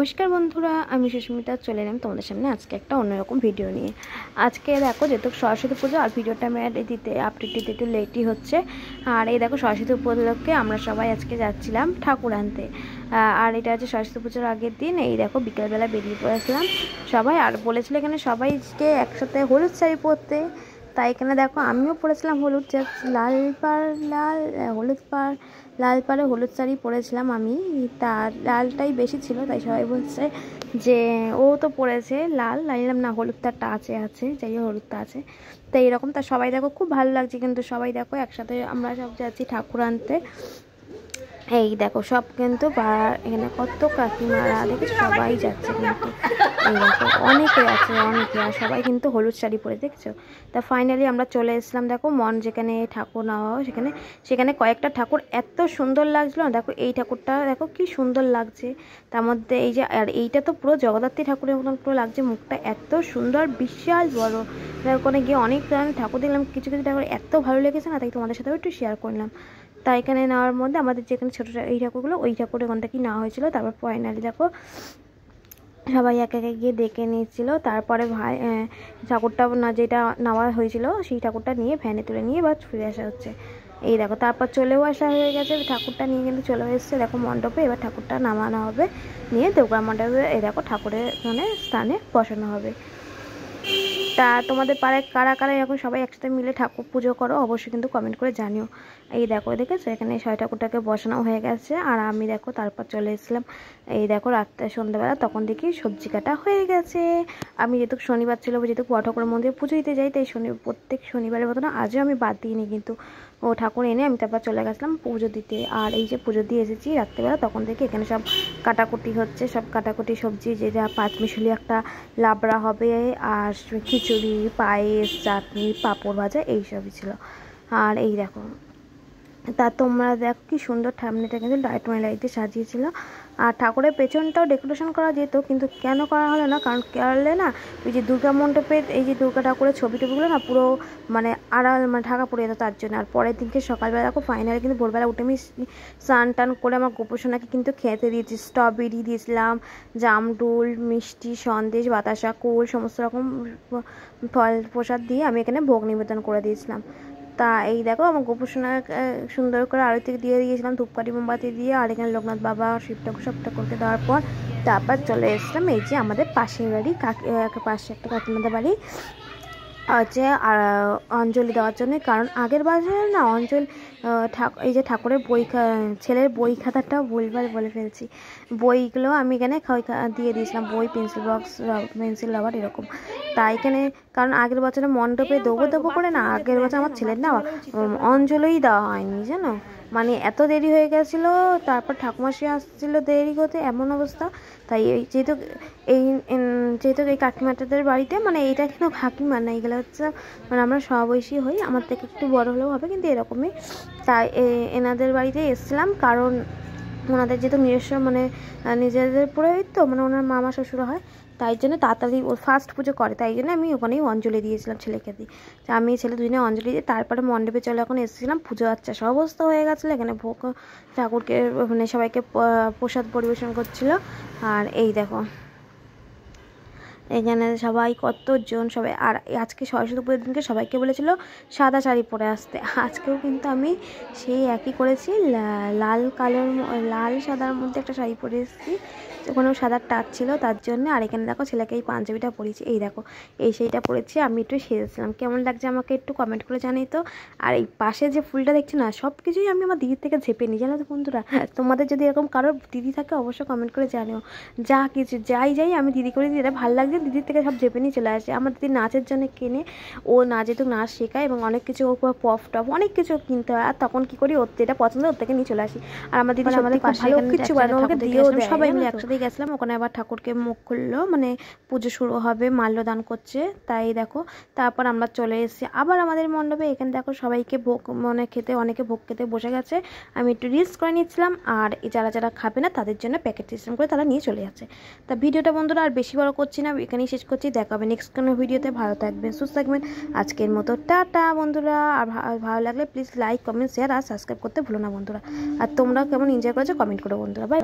नमस्कार बंधुरा आमी सुष्मिता चले एलाम तुम्हारे सामने आज के एक अन्यरकम भिडियो निये। आज के देखो जेहेतु सरस्वती पुजो और भिडियोटा आमि दिते आपडेट दिते एकटु लेटई होच्छे। और ये देखो सरस्वती उपलक्षे आमरा सबाई आजके जाच्छिलाम ठाकुर आनते। और एटा हच्छे सरस्वती पुजोर आगेर दिन। এই দেখো বিকেলবেলা বেরিয়ে পড়েছিলাম সবাই, আর বলেছিল এখানে সবাইকে একসাথে হলুদ শাড়ি পরতে। তাই এখানে দেখো আমিও পরেছিলাম হলুদ, লাল পাড়ে হলুদ শাড়ি পরেছিলাম আমি। তার লালটাই বেশি ছিল, তাই সবাই বলছে যে ও তো পরেছে লাল, লাইলাম না হলুদটা আছে যাই হলুদটা আছে। তো এইরকম তা সবাই দেখো খুব ভালো লাগছে, কিন্তু সবাই দেখো একসাথে আমরা সব যাচ্ছি ঠাকুর আনতে। এই দেখো সব কিন্তু এখানে কত কাকিমারা দেখে সবাই যাচ্ছে, কিন্তু এই দেখো অনেকে আছে আর সবাই কিন্তু হলুদ শাড়ি পরে দেখছো। তা ফাইনালি আমরা চলে এসেছিলাম। দেখো মন যেখানে ঠাকুর নেওয়া হয় সেখানে কয়েকটা ঠাকুর এত সুন্দর লাগছিল। দেখো এই ঠাকুরটা দেখো কি সুন্দর লাগছে, তার মধ্যে এই যে আর এইটা তো পুরো জগদ্ধাত্রী ঠাকুরের মতন পুরো লাগছে, মুখটা এত সুন্দর বিশাল বড়। ওখানে গিয়ে অনেক ঠাকুর দেখলাম, কিছু ঠাকুর এত ভালো লেগেছে না, তাই তোমাদের সাথেও একটু শেয়ার করলাম। তাই এখানে নেওয়ার মধ্যে আমাদের যেখানে ছোটো এই ঠাকুরগুলো ওই ঠাকুর এখান থেকেই নেওয়া হয়েছিল। তারপর ফাইনালি দেখো সবাই একে একে গিয়ে দেখে নিয়েছিল। তারপরে ঠাকুরটা না যেটা নেওয়া হয়েছিল সেই ঠাকুরটা নিয়ে ভ্যানে তুলে নিয়ে এবার ফিরে আসা হচ্ছে। এই দেখো তারপর চলেও আসা হয়ে গেছে, ঠাকুরটা নিয়ে কিন্তু চলে এসেছে দেখো মণ্ডপে। এবার ঠাকুরটা নামানো হবে, নিয়ে দেওঘর মণ্ডপে এই দেখো ঠাকুরের স্থানে বসানো হবে। তা তোমাদের পাড়ায় কারা কারা এরকম সবাই একসাথে মিলে ঠাকুর পুজো করো অবশ্যই কিন্তু কমেন্ট করে জানিও। এই দেখো দেখেছো এখানে ছয় ঠাকুরটাকে বসানো হয়ে গেছে, আর আমি দেখো তারপর চলে এসেছিলাম। এই দেখো রাত্রে সন্ধ্যাবেলা তখন দেখি সবজি কাটা হয়ে গেছে। আমি যেহেতু শনিবার ছিল, যেহেতু বড় ঠাকুরের মন্দিরে পুজো দিতে যাই, তাই প্রত্যেক শনিবারের মতো না আজও আমি বাদ দিইনি, কিন্তু ও ঠাকুর এনে আমি তারপর চলে গেছিলাম পুজো দিতে। আর এই যে পুজো দিয়ে এসেছি রাত্রেবেলা, তখন থেকে এখানে সব কাটাকুটি হচ্ছে, সব কাটাকুটি সবজি যেটা পাঁচমিশালি একটা লাবড়া হবে, আর খিচুড়ি, পায়েস, চাটনি, পাঁপড় ভাজা এইসবই ছিল। আর এই দেখো তা তোমরা দেখো কি সুন্দর ঠামনিটা কিন্তু লাইট দিয়ে সাজিয়েছিল। আর ঠাকুরের পেছনটাও ডেকোরেশন করা যেত, কিন্তু কেন করা হলো না, কারণ কেরলে না ওই যে দুর্গা মণ্ডপের এই যে দুর্গা ঠাকুরের ছবিটবিগুলো না পুরো আড়াল ঢাকা পড়ে যেত, তার জন্য। আর পরের দিনকে সকালবেলা দেখো ফাইনালি কিন্তু ভোরবেলা উঠে আমি স্নান টান করে আমার গোপোষণাকে কিন্তু খেতে দিয়েছি। স্ট্রবেরি দিয়েছিলাম, জামরুল, মিষ্টি, সন্দেশ, বাতাসা, কুল সমস্ত রকম ফল প্রসাদ দিয়ে আমি এখানে ভোগ নিবেদন করে দিয়েছিলাম। তা এই দেখো আমার গোপোষণা সুন্দর করে আরতি দিয়ে দিয়েছিলাম ধূপকাঠি মোমবাতি দিয়ে। আর এখানে লোকনাথ বাবা, শিব ঠাকুর সব ঠাকুরকে দেওয়ার পর তারপর চলে এসেছিলাম এই যে আমাদের পাশের বাড়ি পাশে একটা কাকিমাদের বাড়ি হচ্ছে আর অঞ্জলি দেওয়ার জন্য। কারণ আগের বছর না এই যে ঠাকুরের ছেলের বই খাতাটাও ভুলভাল বলে ফেলছি, বইগুলো আমি এখানে দিয়ে দিয়েছিলাম, বই, পেন্সিল বক্স, পেন্সিল রাবার এরকম। তাই এখানে কারণ আগের বছরে মণ্ডপে দেবো করে না, আগের বছর আমার ছেলের না অঞ্জলিই দেওয়া হয়নি জানো, এত দেরি হয়ে গেছিলো। তারপর ঠাকুমাসি আসছিলো দেরি করতে, এমন অবস্থা। তাই যেহেতু এই কাকিমাটাদের বাড়িতে এইটা কিন্তু কাকিমা না, এইগুলো হচ্ছে আমরা সমবয়সী হই, আমার থেকে একটু বড় হলেও হবে, কিন্তু এরকমই। তাই এনাদের বাড়িতে এসেছিলাম, কারণ ওনাদের যেহেতু নিজস্ব নিজেদের পুরোহিত তো ওনার মামা শ্বশুর হয়, তাই জন্য তাড়াতাড়ি ফার্স্ট পুজো করে, তাই জন্য আমি ওখানেই অঞ্জলি দিয়েছিলাম ছেলেকে দিয়ে। আমি ছেলে দুজনে অঞ্জলি দিয়ে তারপরে মণ্ডপে চলে এখন এসেছিলাম। পুজো আচ্ছা অবস্থা হয়ে গেছিলো, এখানে ভোগ ঠাকুরকে সবাইকে প্রসাদ পরিবেশন করছিল। আর এই দেখো এখানে সবাই কতজন সবাই। আর আজকে সরস্বতী পুজোর দিনকে সবাইকে বলেছিল সাদা শাড়ি পরে আসতে, আজকেও কিন্তু আমি সেই একই করেছি, লাল সাদার মধ্যে একটা শাড়ি পরে এসেছি, ওখানেও সাদার টাচ ছিল তার জন্য। আর এখানে দেখো ছেলেকে এই পাঞ্জাবিটা পরেছি, এই দেখো এই শাড়িটা পরেছি, আমি একটু সেজেছিলাম, কেমন লাগছে আমাকে একটু কমেন্ট করে জানিয়ে তো। আর এই পাশে যে ফুলটা দেখছি না, সব কিছুই আমি আমার দিদির থেকে ঝেপে নিই জানো তো বন্ধুরা। তোমাদের যদি এরকম কারোর দিদি থাকে অবশ্যই কমেন্ট করে জানিও। যাই আমি দিদি করে দিই, এটা ভালো লাগছে, দিদির থেকে সব ঝেপে নিয়ে চলে আসে। আমার দিদি নাচের জন্য কেনে, ও যেহেতু নাচ শেখায় এবং অনেক কিছু পপ টপ অনেক কিছু কিনতে হয়, আর তখন কি করি ওর যেটা পছন্দ ওর থেকে নিয়ে চলে আসি। আর আমার দিদি আমাদের ভালো কিছু সবাই মিলে একসাথে গেছিলাম ওখানে। আবার ঠাকুরকে মুখ খুললো, পুজো শুরু হবে, মাল্যদান করছে, তাই দেখো। তারপর আমরা চলে এসেছি আবার আমাদের মণ্ডপে। এখানে দেখো সবাইকে ভোগ অনেকে ভোগ খেতে বসে গেছে, আমি একটু রিলস করে নিচ্ছিলাম। আর যারা খাবে না তাদের জন্য প্যাকেট সিস্টেম করে তারা নিয়ে চলে যাচ্ছে। তা ভিডিওটা বন্ধুরা আর বেশি বড় করছি না, এখানেই শেষ করছি। দেখা হবে নেক্সট কোনো ভিডিওতে। ভালো থাকবেন, সুস্থ থাকবেন। আজকের মতো টাটা বন্ধুরা। আর ভালো লাগলে প্লিজ লাইক, কমেন্ট, শেয়ার আর সাবস্ক্রাইব করতে ভুলো না বন্ধুরা। আর তোমরা কেমন এনজয় করেছো কমেন্ট করো বন্ধুরা। বাই।